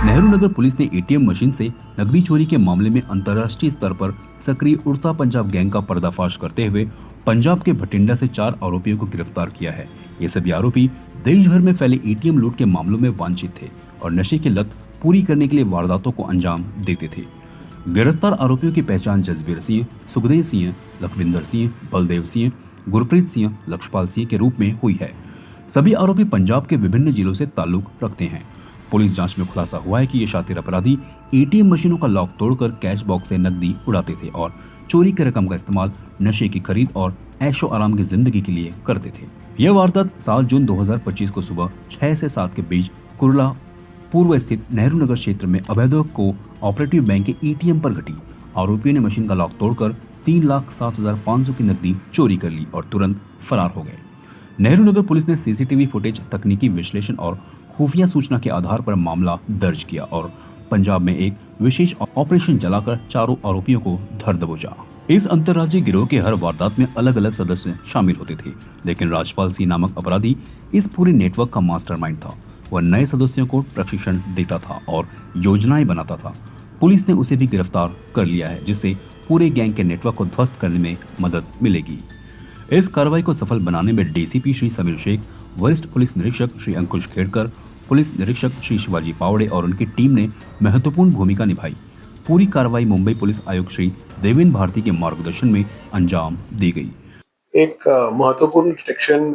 Nehru Nagar police ने ATM machine से नकदी चोरी के मामले में अंतर्राष्ट्रीय स्तर पर सक्रिय उड़ता पंजाब गैंग का पर्दाफाश करते हुए पंजाब के भटिंडा से 4 आरोपियों को गिरफ्तार किया है। ये सभी आरोपी देश भर में फैले एटीएम लूट के मामलों में वांछित थे और नशे की लत पूरी करने के लिए वारदातों को अंजाम देते थे। गिरफ्तार आरोपियों की पहचान जसबीर सिंह, सुखदेव सिंह, लखविंदर सिंह, बलदेव सिंह, गुरप्रीत सिंह, लक्ष्यपाल सिंह के रूप में हुई है। सभी आरोपी पंजाब के विभिन्न जिलों से ताल्लुक रखते हैं। पुलिस जांच में खुलासा हुआ है कि ये शातिर अपराधी एटीएम मशीनों का लॉक तोड़कर कैश बॉक्स से नकदी उड़ाते थे और चोरी की रकम का इस्तेमाल नशे की खरीद और ऐशो आराम की जिंदगी के लिए करते थे। यह वारदात 7 जून 2025 को सुबह 6 से 7 के बीच कुरला पूर्व स्थित नेहरू नगर क्षेत्र में अवैध को ऑपरेटिव बैंक के एटीएम पर घटी। आरोपियों ने मशीन का लॉक तोड़कर 3,07,500 की नकदी चोरी कर ली और तुरंत फरार हो गए। नेहरू नगर पुलिस ने सीसीटीवी फुटेज, तकनीकी विश्लेषण और खुफिया सूचना के आधार पर मामला दर्ज किया और पंजाब में एक विशेष ऑपरेशन चलाकर चारों आरोपियों को धर दबोचा। इस अंतर्राज्यीय गिरोह के हर वारदात में अलग अलग सदस्य शामिल होते थे, लेकिन राजपाल सिंह नामक अपराधी इस पूरे नेटवर्क का मास्टरमाइंड था। वह नए सदस्यों को प्रशिक्षण देता था और योजनाएं बनाता था। पुलिस ने उसे भी गिरफ्तार कर लिया है, जिससे पूरे गैंग के नेटवर्क को ध्वस्त करने में मदद मिलेगी। इस कार्रवाई को सफल बनाने में डीसीपी श्री समीर शेख, वरिष्ठ पुलिस निरीक्षक श्री अंकुश खेड़कर, पुलिस निरीक्षक श्री शिवाजी पावड़े और उनकी टीम ने महत्वपूर्ण भूमिका निभाई। पूरी कार्रवाई मुंबई पुलिस आयुक्त श्री देवेंद्र भारती के मार्गदर्शन में अंजाम दी गई। एक महत्वपूर्ण डिटेक्शन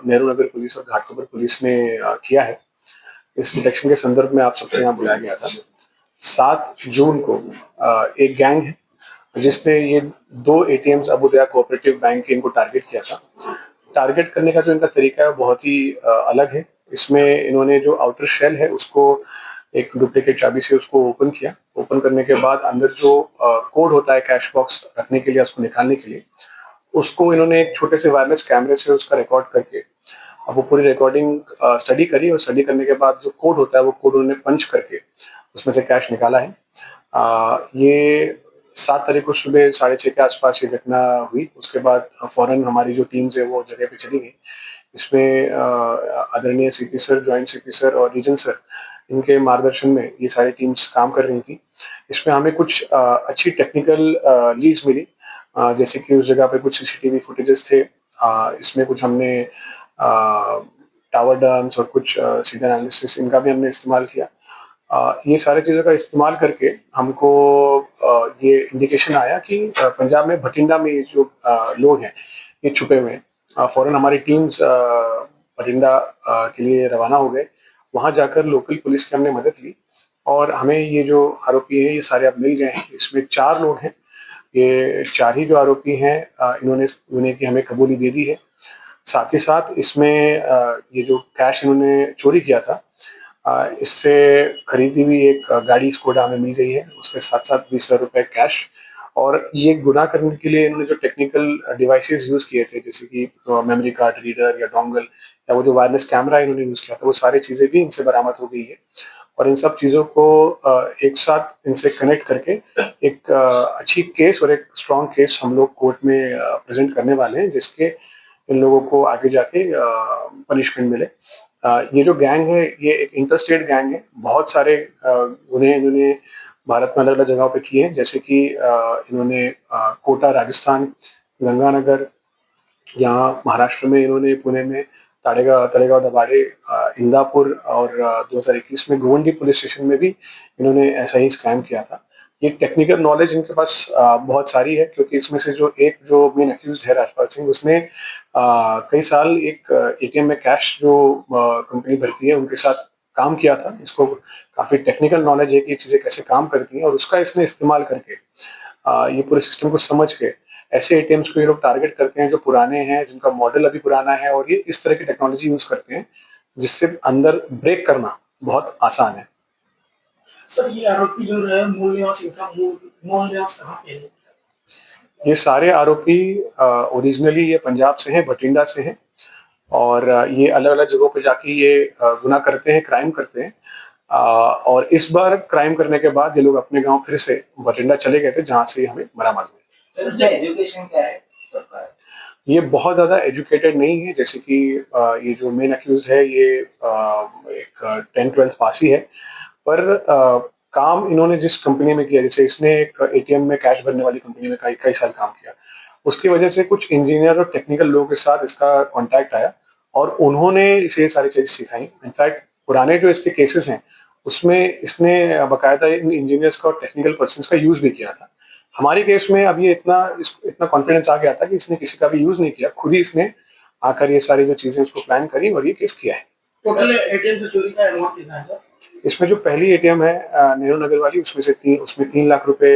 नेहरू नगर पुलिस और घाटकोपर पुलिस ने किया है। इस डिटेक्शन के संदर्भ में आप सबको यहाँ बुलाया गया था। 7 जून को एक गैंग है जिसने ये 2 एटीएम्स अबुदया कोऑपरेटिव बैंक के इनको टारगेट किया था। टारगेट करने का जो इनका तरीका है वो बहुत ही अलग है। इसमें इन्होंने जो आउटर शेल है उसको एक डुप्लीकेट चाबी से उसको ओपन किया। ओपन करने के बाद अंदर जो कोड होता है कैश बॉक्स रखने के लिए, उसको निकालने के लिए, उसको इन्होंने एक छोटे से वायरलेस कैमरे से उसका रिकॉर्ड करके अब वो पूरी रिकॉर्डिंग स्टडी करी और स्टडी करने के बाद जो कोड होता है वो कोड उन्होंने पंच करके उसमें से कैश निकाला है। ये 7 तारीख को सुबह 6:30 के आसपास ये घटना हुई। उसके बाद फौरन हमारी जो टीम्स है वो जगह पे चली गई। इसमें आदरणीय CP sir, joint CP sir और रीजन सर, इनके मार्गदर्शन में ये सारी टीम्स काम कर रही थी। इसमें हमें कुछ अच्छी टेक्निकल लीड्स मिली, जैसे कि उस जगह पे कुछ सीसीटीवी फुटेजेस थे। इसमें कुछ हमने टावर डम्प्स और कुछ सीधा एनालिसिस, इनका भी हमने इस्तेमाल किया। ये सारी चीज़ों का इस्तेमाल करके हमको ये इंडिकेशन आया कि पंजाब में भटिंडा में ये जो लोग हैं ये छुपे हुए हैं। फ़ौरन हमारी टीम्स भटिंडा के लिए रवाना हो गए। वहाँ जाकर लोकल पुलिस की हमने मदद ली और हमें ये जो आरोपी हैं ये सारे अब मिल गए हैं। इसमें 4 लोग हैं। ये 4 ही जो आरोपी हैं इन्होंने इन्हें की हमें कबूली दे दी है। साथ ही साथ इसमें ये जो कैश इन्होंने चोरी किया था, इससे खरीदी हुई एक गाड़ी स्कोडा हमें मिल गई है। उसके साथ-साथ 20,000 रुपए कैश। और ये गुनाह करने के लिए इन्होंने जो टेक्निकल डिवाइसेस यूज़ किए थे, जैसे कि मेमोरी कार्ड रीडर या डोंगल या वो जो वायरलेस कैमरा इन्होंने यूज़ किया था, वो सारी चीज़ें भी इनसे बरामद हो गई है। और इन सब चीज़ों को एक साथ इनसे कनेक्ट करके एक अच्छी केस और एक स्ट्रॉन्ग केस हम लोग कोर्ट में प्रेज़ेंट करने वाले हैं, जिसके इन लोगों को आगे जाके पनिशमेंट मिले। ये जो गैंग है ये एक इंटरस्टेट गैंग है। बहुत सारे गुने इन्होंने भारत में अलग-अलग जगहों पे किए हैं, जैसे कि इन्होंने कोटा राजस्थान, गंगानगर, यहाँ महाराष्ट्र में इन्होंने पुणे में तळेगाव दभाडे, इंदापुर और 2021 में गोवंडी पुलिस स्टेशन में भी इन्होंने ऐसा ही स्कैम किया था। ये टेक्निकल नॉलेज इनके पास बहुत सारी है, क्योंकि इसमें से जो मेन अक्यूज़्ड है राजपाल सिंह, उसने कई साल एक एटीएम में कैश जो कंपनी भरती है उनके साथ काम किया था। इसको काफ़ी टेक्निकल नॉलेज है कि ये चीज़ें कैसे काम करती हैं और उसका इसने इस्तेमाल करके ये पूरे सिस्टम को समझ के ऐसे एटीएम्स को ये लोग टारगेट करते हैं जो पुराने हैं, जिनका मॉडल अभी पुराना है, और ये इस तरह की टेक्नोलॉजी यूज़ करते हैं जिससे अंदर ब्रेक करना बहुत आसान है। सर, ये आरोपी जो है मूल निवास इनका मूल निवास कहाँ पे है? ये सारे आरोपी ओरिजिनली ये पंजाब से हैं, भटिंडा से हैं, और ये अलग-अलग जगहों पे जाके ये गुनाह करते हैं, क्राइम करते हैं। और इस बार क्राइम करने के बाद ये लोग अपने गाँव फिर से भटिंडा चले गए थे, जहाँ से ये हमें बरामद हुए। सर, इनका एजुकेशन क्या है सबका? ये बहुत ज़्यादा एजुकेटेड नहीं है, जैसे कि ये जो मेन अक्यूज़्ड है ये एक 10th-12th पास ही है। पर काम इन्होंने जिस कंपनी में किया, जैसे इसने एक एटीएम में कैश भरने वाली कंपनी में कई कई साल काम किया, उसकी वजह से कुछ इंजीनियर और टेक्निकल लोगों के साथ इसका कॉन्टैक्ट आया और उन्होंने इसे ये सारी चीज़ें सिखाई। इनफैक्ट पुराने जो इसके केसेस हैं, उसमें इसने बाकायदा इन इंजीनियर्स का और टेक्निकल पर्सन्स का यूज़ भी किया था। हमारे केस में अब ये इतना कॉन्फिडेंस आ गया था कि इसने किसी का भी यूज़ नहीं किया, खुद ही इसने आकर ये सारी जो चीज़ें इसको प्लान करी और ये केस किया है। टोटल एटीएम से चोरी का अमाउंट कितना है सर? इसमें जो पहली एटीएम है नेहरू नगर वाली, उसमें 3 लाख रुपए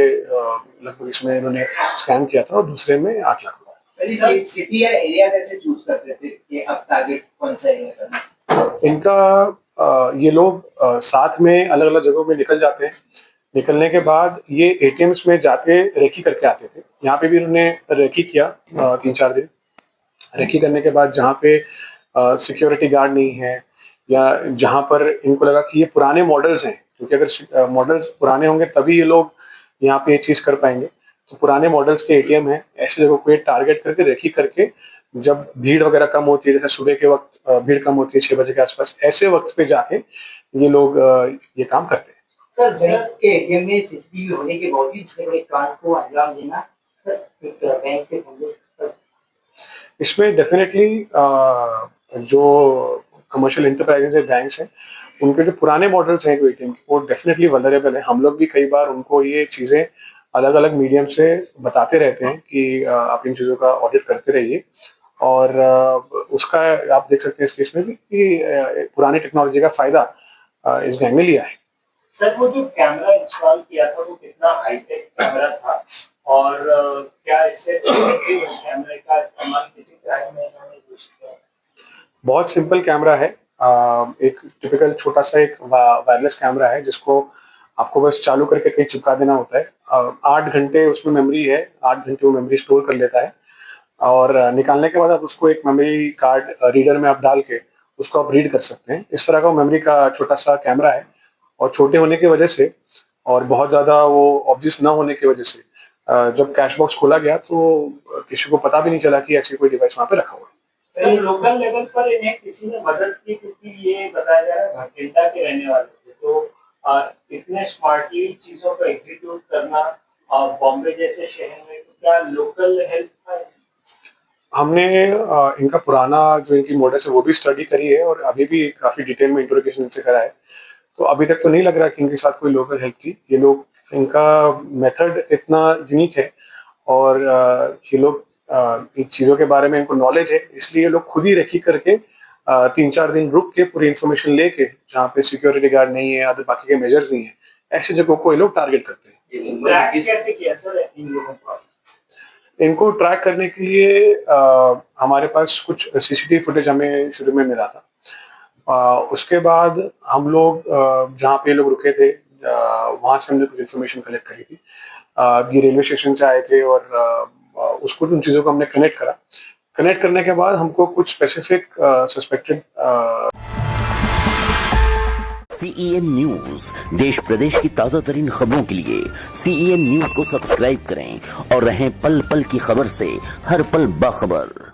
लगभग इसमें इन्होंने स्कैम किया था और दूसरे में 8 लाख रुपए। सर सिटी या एरिया कैसे चूज करते थे कि अब टारगेट कौन सा एरिया करना? इनका ये लोग साथ में अलग अलग जगहों में निकल जाते हैं। निकलने के बाद ये एटीएम्स में जाके रेकी करके आते थे। यहाँ पे भी इन्होंने रेकी किया 3-4 दिन। रेकी करने के बाद जहाँ पे सिक्योरिटी गार्ड नहीं है या जहाँ पर इनको लगा कि ये पुराने मॉडल्स हैं, क्योंकि अगर मॉडल्स पुराने होंगे तभी ये लोग यहाँ पे ये चीज़ कर पाएंगे, तो पुराने मॉडल्स के एटीएम हैं, ऐसी जगहों को ये टारगेट करके रेकी करके, जब भीड़ वगैरह कम होती है, जैसे सुबह के वक्त भीड़ कम होती है 6 बजे के आसपास, ऐसे वक्त पे जाके ये लोग ये काम करते हैं। सर बैंक के एटीएम में सीसीटीवी होने के बावजूद इतने बड़े कांड को अंजाम देना सर एक बैंक के संदेश। इसमें डेफिनेटली जो कमर्शियल एंटरप्राइजेज है, बैंक्स हैं, उनके जो पुराने मॉडल्स हैं जो एटीएम के, वो डेफिनेटली वल्नरेबल है। हम लोग भी कई बार उनको ये चीज़ें अलग अलग मीडियम से बताते रहते हैं कि आप इन चीज़ों का ऑडिट करते रहिए, और उसका आप देख सकते हैं इस केस में भी कि पुरानी टेक्नोलॉजी का फ़ायदा इस बैंक ने लिया है। सर वो जो कैमरा इंस्टॉल किया था वो कितना हाईटेक कैमरा था और क्या इससे उस कैमरे का इस्तेमाल किसी क्राइम में इन्होंने यूज किया? बहुत सिंपल कैमरा है। एक टिपिकल छोटा सा एक वायरलेस कैमरा है जिसको आपको बस चालू करके कहीं चिपका देना होता है। 8 घंटे उसमें मेमोरी है, 8 घंटे वो मेमोरी स्टोर कर लेता है, और निकालने के बाद आप उसको एक मेमोरी कार्ड रीडर में आप डाल के उसको आप रीड कर सकते हैं। इस तरह का मेमोरी का छोटा सा कैमरा है, और छोटे होने की वजह से और बहुत ज़्यादा वो ऑब्वियस ना होने की वजह से जब कैश बॉक्स खोला गया तो किसी को पता भी नहीं चला कि ऐसी कोई डिवाइस वहाँ पे रखा हुआ है। सर लोकल लेवल पर इन्हें किसी ने मदद की, क्योंकि ये बताया जा रहा है भटिंडा के रहने वाले थे, तो इतने स्मार्टली चीजों को एग्जीक्यूट करना बॉम्बे जैसे शहर में, तो क्या लोकल हेल्प था? हमने इनका पुराना जो इनकी मॉडल्स है वो भी स्टडी करी है, और अभी भी काफ़ी डिटेल में इंटरोगेशन इनसे करा है, तो अभी तक तो नहीं लग रहा कि इनके साथ कोई लोकल हेल्प थी। ये लोग, इनका मेथड इतना यूनिक है, और ये लोग इन चीज़ों के बारे में इनको नॉलेज है, इसलिए ये लोग खुद ही रेकी करके 3-4 दिन रुक के पूरी इन्फॉर्मेशन लेके, जहाँ पे सिक्योरिटी गार्ड नहीं है, आदि बाकी के मेजर्स नहीं है, ऐसी जगहों को ये लोग टारगेट करते हैं। कैसे किया सर इन लोगों को? इनको ट्रैक करने के लिए हमारे पास कुछ सीसीटीवी फुटेज हमें शुरू में मिला था। उसके बाद हम लोग जहाँ पे लोग रुके थे वहाँ से हमने कुछ इन्फॉर्मेशन कलेक्ट करी थी। ये रेलवे स्टेशन से आए थे, और उसको उन चीज़ों को हमने कनेक्ट करा। कनेक्ट करने के बाद हमको कुछ स्पेसिफिक सस्पेक्टेड CEN न्यूज देश प्रदेश की ताजा तरीन खबरों के लिए CEN न्यूज को सब्सक्राइब करें और रहें पल पल की खबर से हर पल बाखबर।